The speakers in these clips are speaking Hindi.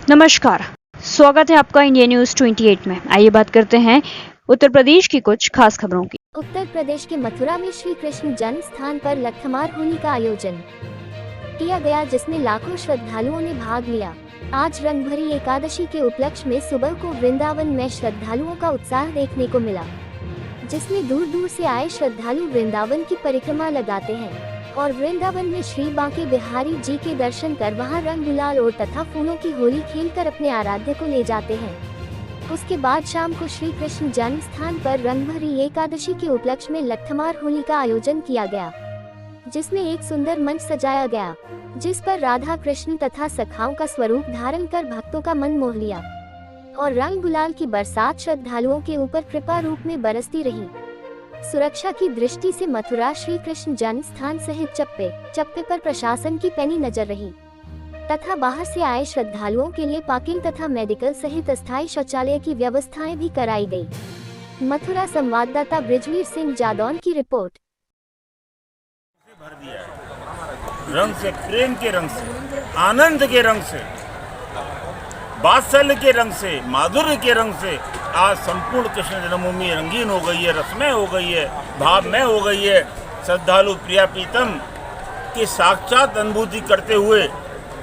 नमस्कार, स्वागत है आपका इंडिया न्यूज 28 में। आइए बात करते हैं उत्तर प्रदेश की कुछ खास खबरों की। उत्तर प्रदेश के मथुरा में श्री कृष्ण जन्म स्थान पर लट्ठमार होली का आयोजन किया गया, जिसमें लाखों श्रद्धालुओं ने भाग लिया। आज रंगभरी एकादशी के उपलक्ष्य में सुबह को वृंदावन में श्रद्धालुओं का उत्साह देखने को मिला, जिसमें दूर दूर से आए श्रद्धालु वृंदावन की परिक्रमा लगाते हैं और वृंदावन में श्री बांके बिहारी जी के दर्शन कर वहां रंग गुलाल और तथा फूलों की होली खेलकर अपने आराध्य को ले जाते हैं। उसके बाद शाम को श्री कृष्ण जन्म स्थान पर रंगभरी एकादशी के उपलक्ष्य में लट्ठमार होली का आयोजन किया गया, जिसमें एक सुंदर मंच सजाया गया, जिस पर राधा कृष्ण तथा सखाओं का स्वरूप धारण कर भक्तों का मन मोह लिया और रंग गुलाल की बरसात श्रद्धालुओं के ऊपर कृपा रूप में बरसती रही। सुरक्षा की दृष्टि से मथुरा श्री कृष्ण जन्म स्थान सहित चप्पे पर प्रशासन की पैनी नजर रही तथा बाहर से आए श्रद्धालुओं के लिए पार्किंग तथा मेडिकल सहित अस्थायी शौचालय की व्यवस्थाएं भी कराई गई। मथुरा संवाददाता ब्रिजवीर सिंह जादौन की रिपोर्ट। भर दिया है रंग से, प्रेम के रंग से, आनंद के रंग से, वात्सल्य के रंग से, माधुर्य के रंग से आज संपूर्ण कृष्ण जन्मभूमि रंगीन हो गई है, रसमय हो गई है, भावमय हो गई है। श्रद्धालु प्रिया प्रीतम की साक्षात अनुभूति करते हुए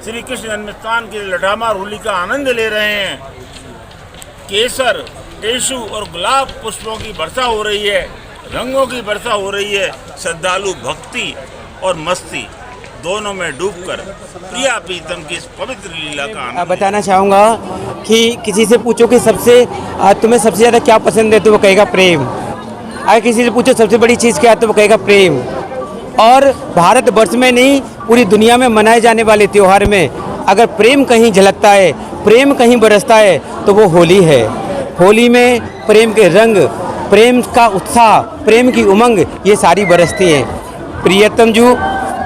श्री कृष्ण जन्मस्थान की लट्ठमार होली का आनंद ले रहे हैं। केसर, टेसु और गुलाब पुष्पों की वर्षा हो रही है, रंगों की वर्षा हो रही है। श्रद्धालु भक्ति और मस्ती दोनों में डूबकर प्रिया प्रीतम की इस पवित्र लीला का आनंद बताना चाहूँगा कि किसी से पूछो कि तुम्हें सबसे ज़्यादा क्या पसंद है तो वो कहेगा प्रेम। अगर किसी से पूछो सबसे बड़ी चीज़ क्या है तो वो कहेगा प्रेम। और भारतवर्ष में नहीं, पूरी दुनिया में मनाए जाने वाले त्यौहार में अगर प्रेम कहीं झलकता है, प्रेम कहीं बरसता है तो वो होली है। होली में प्रेम के रंग, प्रेम का उत्साह, प्रेम की उमंग ये सारी बरसती हैं।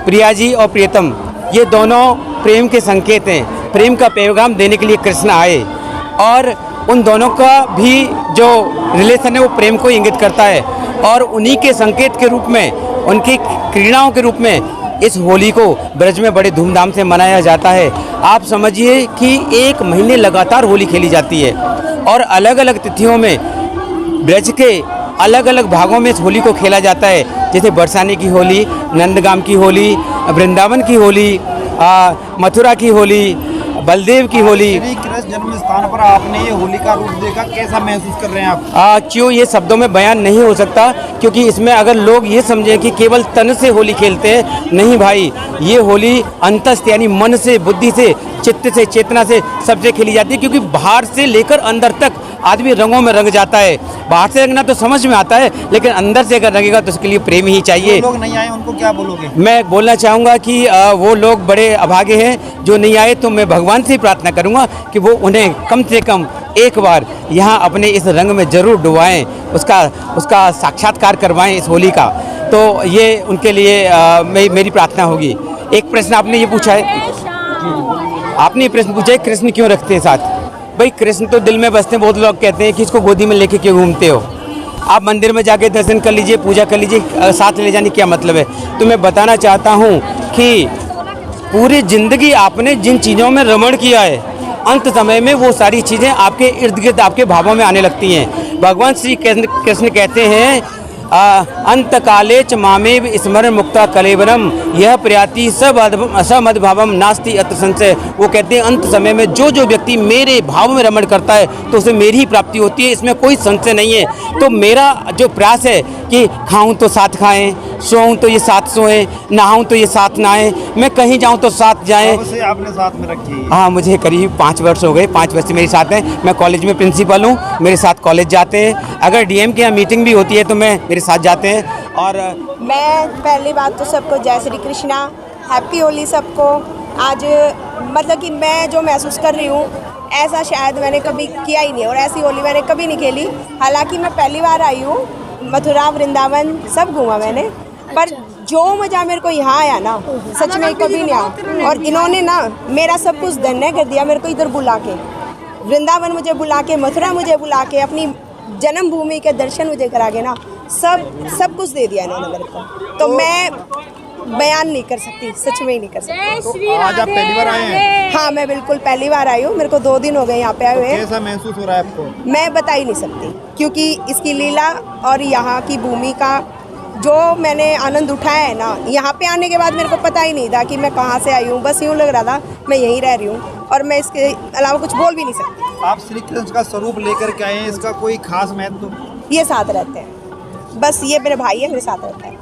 प्रिया जी और प्रियतम ये दोनों प्रेम के संकेत हैं। प्रेम का पैगाम देने के लिए कृष्ण आए और उन दोनों का भी जो रिलेशन है वो प्रेम को इंगित करता है और उन्हीं के संकेत के रूप में, उनकी क्रीड़ाओं के रूप में इस होली को ब्रज में बड़े धूमधाम से मनाया जाता है। आप समझिए कि 1 महीने लगातार होली खेली जाती है और अलग अलग तिथियों में ब्रज के अलग अलग भागों में इस होली को खेला जाता है। जैसे बरसाने की होली, नंदगाम की होली, वृंदावन की होली, मथुरा की होली, बलदेव की होली। श्री कृष्ण जन्म स्थान पर आपने ये होली का रूप देखा, कैसा महसूस कर रहे हैं आप? क्यों ये शब्दों में बयान नहीं हो सकता, क्योंकि इसमें अगर लोग ये समझें कि केवल तन से होली खेलते हैं, नहीं भाई, ये होली अंतस्थ यानी मन से, बुद्धि से, चित्त से, चेतना से सबसे खेली जाती है। क्योंकि बाहर से लेकर अंदर तक आदमी रंगों में रंग जाता है। बाहर से रंगना तो समझ में आता है, लेकिन अंदर से अगर रंगेगा तो उसके लिए प्रेम ही चाहिए। लोग नहीं आए उनको क्या बोलोगे? मैं बोलना चाहूँगा कि वो लोग बड़े अभागे हैं जो नहीं आए, तो मैं भगवान से प्रार्थना करूँगा कि वो उन्हें कम से कम एक बार यहाँ अपने इस रंग में ज़रूर डुबाएं, उसका साक्षात्कार करवाएं इस होली का। तो ये उनके लिए मेरी प्रार्थना होगी। एक प्रश्न आपने ये पूछा है, आपने ये प्रश्न पूछा है कृष्ण क्यों रखते हैं साथ। भाई कृष्ण तो दिल में बसते हैं। बहुत लोग कहते हैं कि इसको गोदी में लेके क्यों घूमते हो। आप मंदिर में जाके दर्शन कर लीजिए, पूजा कर लीजिए, साथ ले जाने क्या मतलब है। तो मैं बताना चाहता हूँ कि पूरी ज़िंदगी आपने जिन चीज़ों में रमण किया है, अंत समय में वो सारी चीज़ें आपके इर्द गिर्द, आपके भावों में आने लगती हैं। भगवान श्री कृष्ण कहते हैं अंत काले च मामेव स्मरण मुक्ता कलेवरम यह प्रयाति समद्भावम नास्ति अत्र संशय। वो कहते हैं अंत समय में जो जो व्यक्ति मेरे भाव में रमण करता है तो उसे मेरी ही प्राप्ति होती है, इसमें कोई संशय नहीं है। तो मेरा जो प्रयास है कि खाऊं तो साथ खाएं, सोऊं तो ये साथ सोएं, नहाऊं तो ये साथ नहाएं, मैं कहीं जाऊं तो साथ जाएं। से आपने साथ में रखी है? हाँ, मुझे करीब 5 वर्ष हो गए, 5 वर्ष से मेरे साथ हैं। मैं कॉलेज में प्रिंसिपल हूँ, मेरे साथ कॉलेज जाते हैं। अगर डीएम के यहाँ मीटिंग भी होती है तो मैं मेरे साथ जाते हैं। और मैं पहली बात तो सबको जय श्री कृष्णा, हैप्पी होली सबको। आज मतलब कि मैं जो महसूस कर रही हूँ ऐसा शायद मैंने कभी किया ही नहीं और ऐसी होली मैंने कभी नहीं खेली। हालांकि मैं पहली बार आई हूँ, मथुरा वृंदावन सब घूमा मैंने, पर जो मज़ा मेरे को यहाँ आया ना सच में कभी नहीं आया। और इन्होंने ना मेरा सब कुछ धन्य कर दिया, मेरे को इधर बुला के, वृंदावन मुझे बुला के, मथुरा मुझे बुला के, अपनी जन्मभूमि के दर्शन मुझे करा के ना सब कुछ दे दिया इन्होंने मेरे को। तो मैं बयान नहीं कर सकती, सच में ही नहीं कर सकती। तो आज आप पहली बार आए हैं, हाँ, मैं बिल्कुल पहली बार आई हूँ, मेरे को 2 दिन हो गए यहाँ पे आए हुए। कैसा महसूस हो रहा है आपको? मैं बता ही नहीं सकती, क्योंकि इसकी लीला और यहाँ की भूमि का जो मैंने आनंद उठाया है ना, यहाँ पे आने के बाद मेरे को पता ही नहीं था कि मैं कहाँ से आई हूँ। बस यूँ लग रहा था मैं यहीं रह रही हूँ और मैं इसके अलावा कुछ बोल भी नहीं सकती। आप श्री कृष्ण का स्वरूप लेकर के आए हैं, इसका कोई खास महत्व? ये साथ रहते हैं, बस ये मेरे भाई है, मेरे साथ रहते हैं।